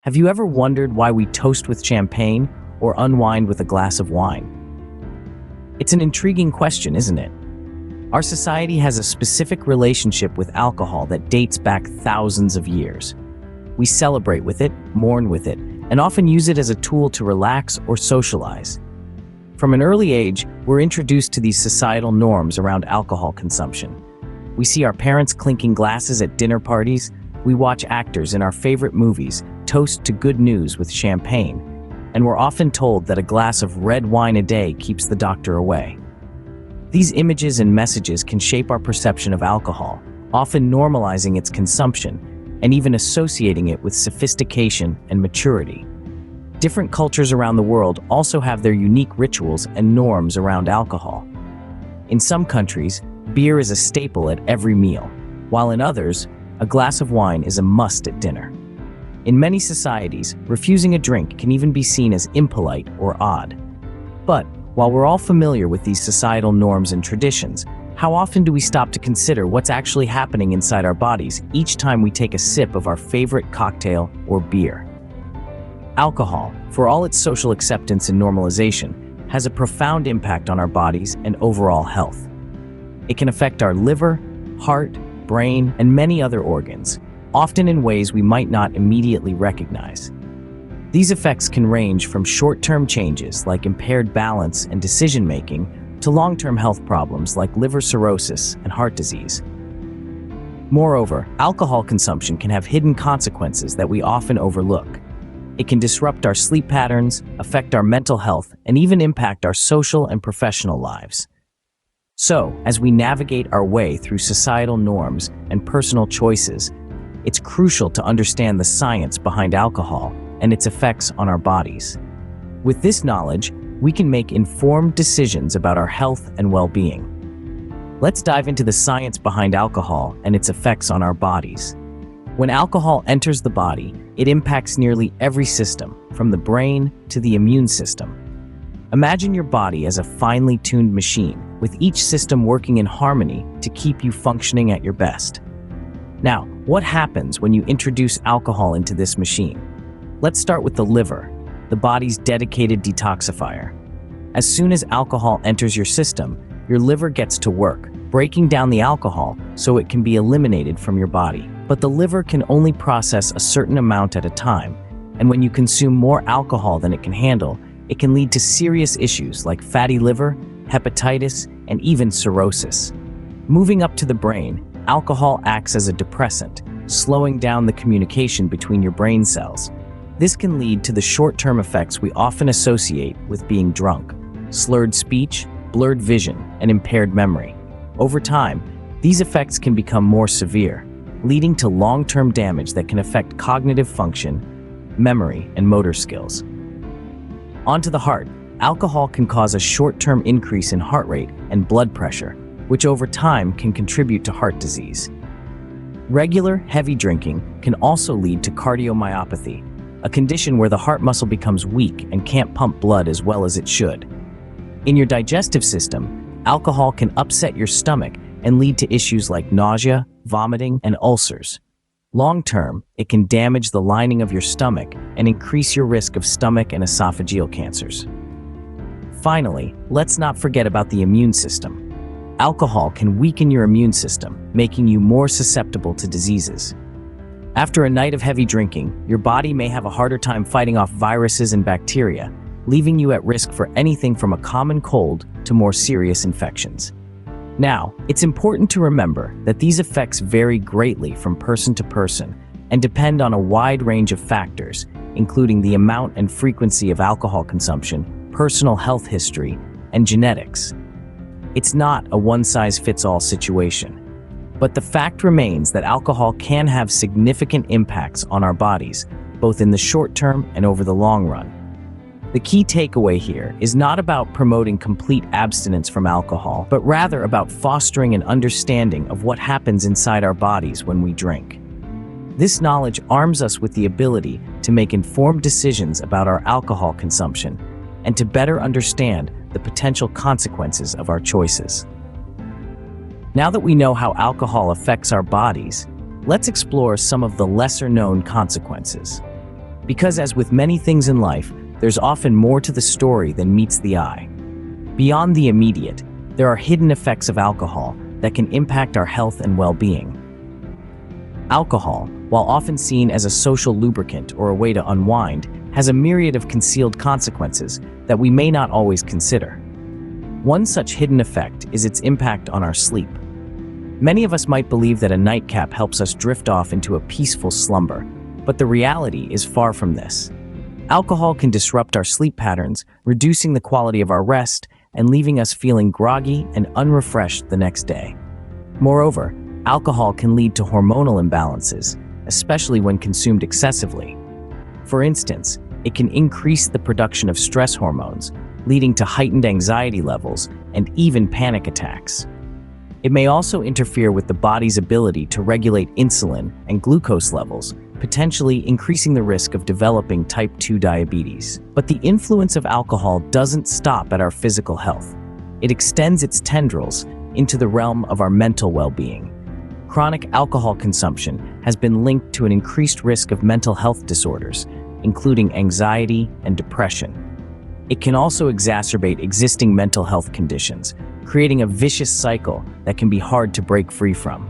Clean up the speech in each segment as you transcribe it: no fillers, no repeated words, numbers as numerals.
Have you ever wondered why we toast with champagne or unwind with a glass of wine? It's an intriguing question, isn't it? Our society has a specific relationship with alcohol that dates back thousands of years. We celebrate with it, mourn with it, and often use it as a tool to relax or socialize. From an early age, we're introduced to these societal norms around alcohol consumption. We see our parents clinking glasses at dinner parties. We watch actors in our favorite movies toast to good news with champagne, and we're often told that a glass of red wine a day keeps the doctor away. These images and messages can shape our perception of alcohol, often normalizing its consumption and even associating it with sophistication and maturity. Different cultures around the world also have their unique rituals and norms around alcohol. In some countries, beer is a staple at every meal, while in others, a glass of wine is a must at dinner. In many societies, refusing a drink can even be seen as impolite or odd. But while we're all familiar with these societal norms and traditions, how often do we stop to consider what's actually happening inside our bodies each time we take a sip of our favorite cocktail or beer? Alcohol, for all its social acceptance and normalization, has a profound impact on our bodies and overall health. It can affect our liver, heart, brain, and many other organs, often in ways we might not immediately recognize. These effects can range from short-term changes like impaired balance and decision-making to long-term health problems like liver cirrhosis and heart disease. Moreover, alcohol consumption can have hidden consequences that we often overlook. It can disrupt our sleep patterns, affect our mental health, and even impact our social and professional lives. So, as we navigate our way through societal norms and personal choices, it's crucial to understand the science behind alcohol and its effects on our bodies. With this knowledge, we can make informed decisions about our health and well-being. Let's dive into the science behind alcohol and its effects on our bodies. When alcohol enters the body, it impacts nearly every system, from the brain to the immune system. Imagine your body as a finely tuned machine, with each system working in harmony to keep you functioning at your best. Now, what happens when you introduce alcohol into this machine? Let's start with the liver, the body's dedicated detoxifier. As soon as alcohol enters your system, your liver gets to work, breaking down the alcohol so it can be eliminated from your body. But the liver can only process a certain amount at a time, and when you consume more alcohol than it can handle, it can lead to serious issues like fatty liver, hepatitis, and even cirrhosis. Moving up to the brain, alcohol acts as a depressant, slowing down the communication between your brain cells. This can lead to the short-term effects we often associate with being drunk: slurred speech, blurred vision, and impaired memory. Over time, these effects can become more severe, leading to long-term damage that can affect cognitive function, memory, and motor skills. Onto the heart, alcohol can cause a short-term increase in heart rate and blood pressure, which over time can contribute to heart disease. Regular, heavy drinking can also lead to cardiomyopathy, a condition where the heart muscle becomes weak and can't pump blood as well as it should. In your digestive system, alcohol can upset your stomach and lead to issues like nausea, vomiting, and ulcers. Long-term, it can damage the lining of your stomach and increase your risk of stomach and esophageal cancers. Finally, let's not forget about the immune system. Alcohol can weaken your immune system, making you more susceptible to diseases. After a night of heavy drinking, your body may have a harder time fighting off viruses and bacteria, leaving you at risk for anything from a common cold to more serious infections. Now, it's important to remember that these effects vary greatly from person to person and depend on a wide range of factors, including the amount and frequency of alcohol consumption, personal health history, and genetics. It's not a one-size-fits-all situation. But the fact remains that alcohol can have significant impacts on our bodies, both in the short term and over the long run. The key takeaway here is not about promoting complete abstinence from alcohol, but rather about fostering an understanding of what happens inside our bodies when we drink. This knowledge arms us with the ability to make informed decisions about our alcohol consumption and to better understand the potential consequences of our choices. Now that we know how alcohol affects our bodies, let's explore some of the lesser-known consequences. Because as with many things in life, there's often more to the story than meets the eye. Beyond the immediate, there are hidden effects of alcohol that can impact our health and well-being. Alcohol, while often seen as a social lubricant or a way to unwind, has a myriad of concealed consequences that we may not always consider. One such hidden effect is its impact on our sleep. Many of us might believe that a nightcap helps us drift off into a peaceful slumber, but the reality is far from this. Alcohol can disrupt our sleep patterns, reducing the quality of our rest and leaving us feeling groggy and unrefreshed the next day. Moreover, alcohol can lead to hormonal imbalances, especially when consumed excessively. For instance, it can increase the production of stress hormones, leading to heightened anxiety levels and even panic attacks. It may also interfere with the body's ability to regulate insulin and glucose levels, potentially increasing the risk of developing type 2 diabetes. But the influence of alcohol doesn't stop at our physical health. It extends its tendrils into the realm of our mental well-being. Chronic alcohol consumption has been linked to an increased risk of mental health disorders, including anxiety and depression. It can also exacerbate existing mental health conditions, creating a vicious cycle that can be hard to break free from.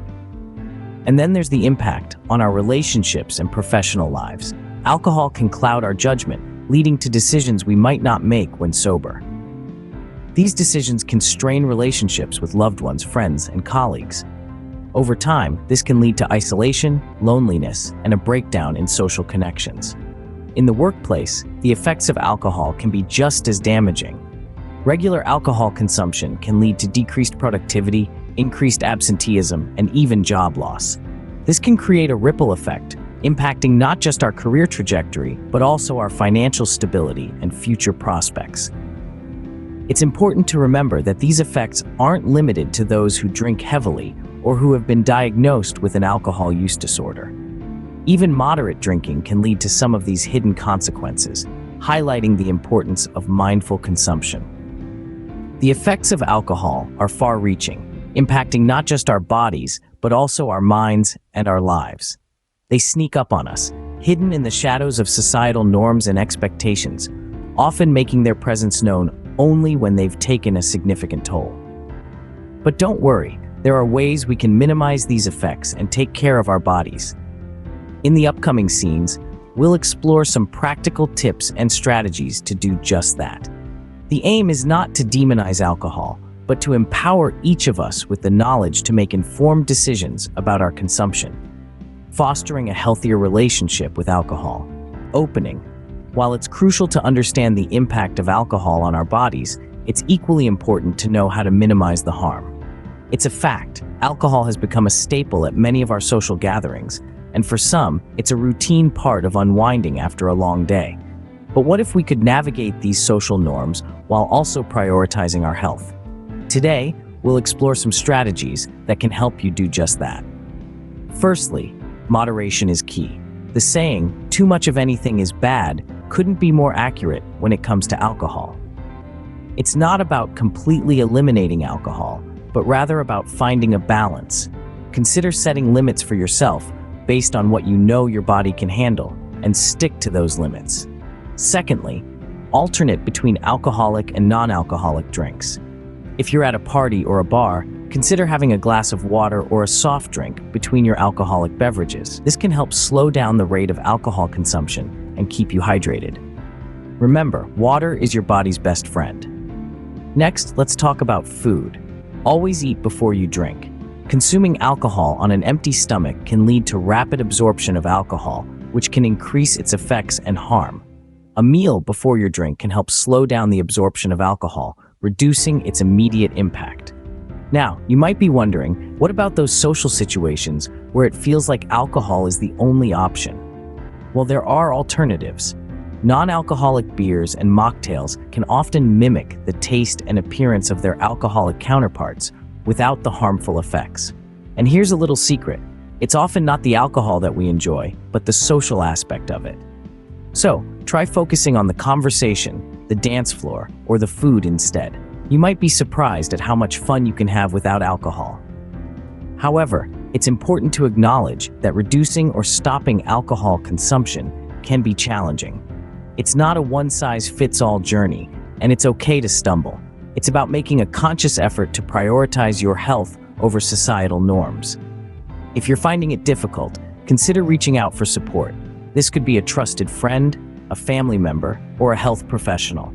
And then there's the impact on our relationships and professional lives. Alcohol can cloud our judgment, leading to decisions we might not make when sober. These decisions can strain relationships with loved ones, friends, and colleagues. Over time, this can lead to isolation, loneliness, and a breakdown in social connections. In the workplace, the effects of alcohol can be just as damaging. Regular alcohol consumption can lead to decreased productivity, increased absenteeism, and even job loss. This can create a ripple effect, impacting not just our career trajectory, but also our financial stability and future prospects. It's important to remember that these effects aren't limited to those who drink heavily or who have been diagnosed with an alcohol use disorder. Even moderate drinking can lead to some of these hidden consequences, highlighting the importance of mindful consumption. The effects of alcohol are far-reaching, impacting not just our bodies, but also our minds and our lives. They sneak up on us, hidden in the shadows of societal norms and expectations, often making their presence known only when they've taken a significant toll. But don't worry, there are ways we can minimize these effects and take care of our bodies. In the upcoming scenes, we'll explore some practical tips and strategies to do just that. The aim is not to demonize alcohol, but to empower each of us with the knowledge to make informed decisions about our consumption. Fostering a healthier relationship with alcohol. Opening. While it's crucial to understand the impact of alcohol on our bodies, it's equally important to know how to minimize the harm. It's a fact, alcohol has become a staple at many of our social gatherings, and for some, it's a routine part of unwinding after a long day. But what if we could navigate these social norms while also prioritizing our health? Today, we'll explore some strategies that can help you do just that. Firstly, moderation is key. The saying, "too much of anything is bad," couldn't be more accurate when it comes to alcohol. It's not about completely eliminating alcohol, but rather about finding a balance. Consider setting limits for yourself based on what you know your body can handle, and stick to those limits. Secondly, alternate between alcoholic and non-alcoholic drinks. If you're at a party or a bar, consider having a glass of water or a soft drink between your alcoholic beverages. This can help slow down the rate of alcohol consumption and keep you hydrated. Remember, water is your body's best friend. Next, let's talk about food. Always eat before you drink. Consuming alcohol on an empty stomach can lead to rapid absorption of alcohol, which can increase its effects and harm. A meal before your drink can help slow down the absorption of alcohol, reducing its immediate impact. Now, you might be wondering, what about those social situations where it feels like alcohol is the only option? Well, there are alternatives. Non-alcoholic beers and mocktails can often mimic the taste and appearance of their alcoholic counterparts without the harmful effects. And here's a little secret. It's often not the alcohol that we enjoy, but the social aspect of it. So, try focusing on the conversation, the dance floor, or the food instead. You might be surprised at how much fun you can have without alcohol. However, it's important to acknowledge that reducing or stopping alcohol consumption can be challenging. It's not a one-size-fits-all journey, and it's okay to stumble. It's about making a conscious effort to prioritize your health over societal norms. If you're finding it difficult, consider reaching out for support. This could be a trusted friend, a family member, or a health professional.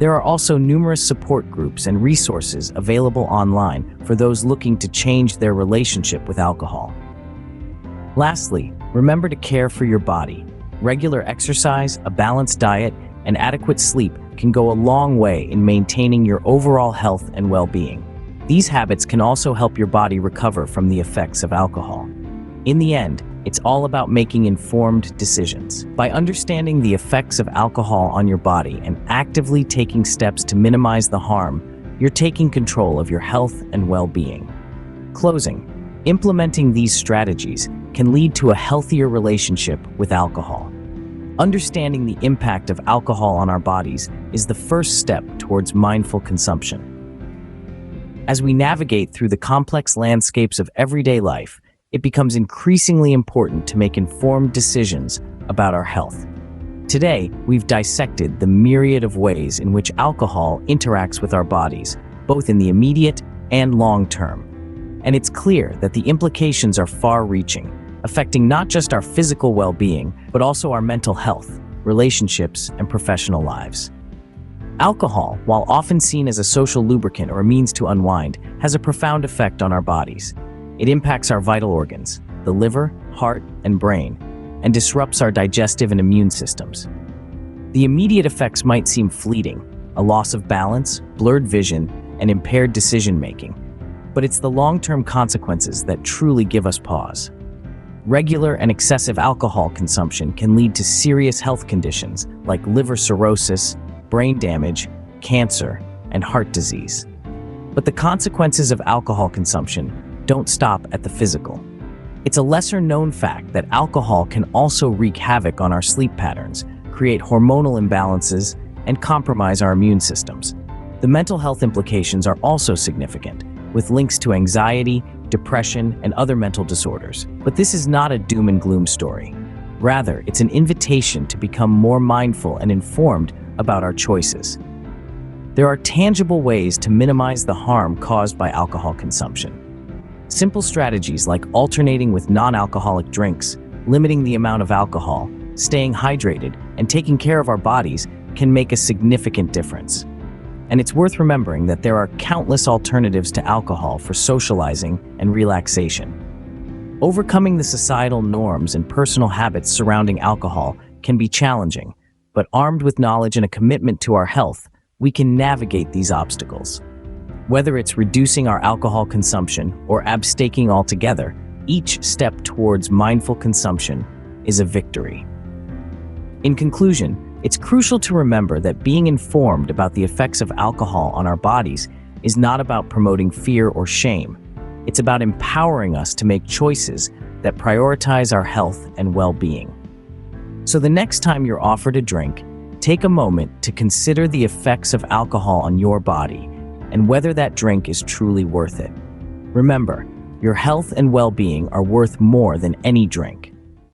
There are also numerous support groups and resources available online for those looking to change their relationship with alcohol. Lastly, remember to care for your body. Regular exercise, a balanced diet, and adequate sleep can go a long way in maintaining your overall health and well-being. These habits can also help your body recover from the effects of alcohol. In the end, it's all about making informed decisions. By understanding the effects of alcohol on your body and actively taking steps to minimize the harm, you're taking control of your health and well-being. Closing, implementing these strategies can lead to a healthier relationship with alcohol. Understanding the impact of alcohol on our bodies is the first step towards mindful consumption. As we navigate through the complex landscapes of everyday life, it becomes increasingly important to make informed decisions about our health. Today, we've dissected the myriad of ways in which alcohol interacts with our bodies, both in the immediate and long term. And it's clear that the implications are far-reaching, affecting not just our physical well-being, but also our mental health, relationships, and professional lives. Alcohol, while often seen as a social lubricant or a means to unwind, has a profound effect on our bodies. It impacts our vital organs, the liver, heart, and brain, and disrupts our digestive and immune systems. The immediate effects might seem fleeting, a loss of balance, blurred vision, and impaired decision-making, but it's the long-term consequences that truly give us pause. Regular and excessive alcohol consumption can lead to serious health conditions like liver cirrhosis, brain damage, cancer, and heart disease. But the consequences of alcohol consumption don't stop at the physical. It's a lesser-known fact that alcohol can also wreak havoc on our sleep patterns, create hormonal imbalances, and compromise our immune systems. The mental health implications are also significant, with links to anxiety, depression, and other mental disorders. But this is not a doom and gloom story. Rather, it's an invitation to become more mindful and informed about our choices. There are tangible ways to minimize the harm caused by alcohol consumption. Simple strategies like alternating with non-alcoholic drinks, limiting the amount of alcohol, staying hydrated, and taking care of our bodies can make a significant difference. And it's worth remembering that there are countless alternatives to alcohol for socializing and relaxation. Overcoming the societal norms and personal habits surrounding alcohol can be challenging, but armed with knowledge and a commitment to our health, we can navigate these obstacles. Whether it's reducing our alcohol consumption or abstaining altogether, each step towards mindful consumption is a victory. In conclusion, it's crucial to remember that being informed about the effects of alcohol on our bodies is not about promoting fear or shame. It's about empowering us to make choices that prioritize our health and well-being. So the next time you're offered a drink, take a moment to consider the effects of alcohol on your body and whether that drink is truly worth it. Remember, your health and well-being are worth more than any drink.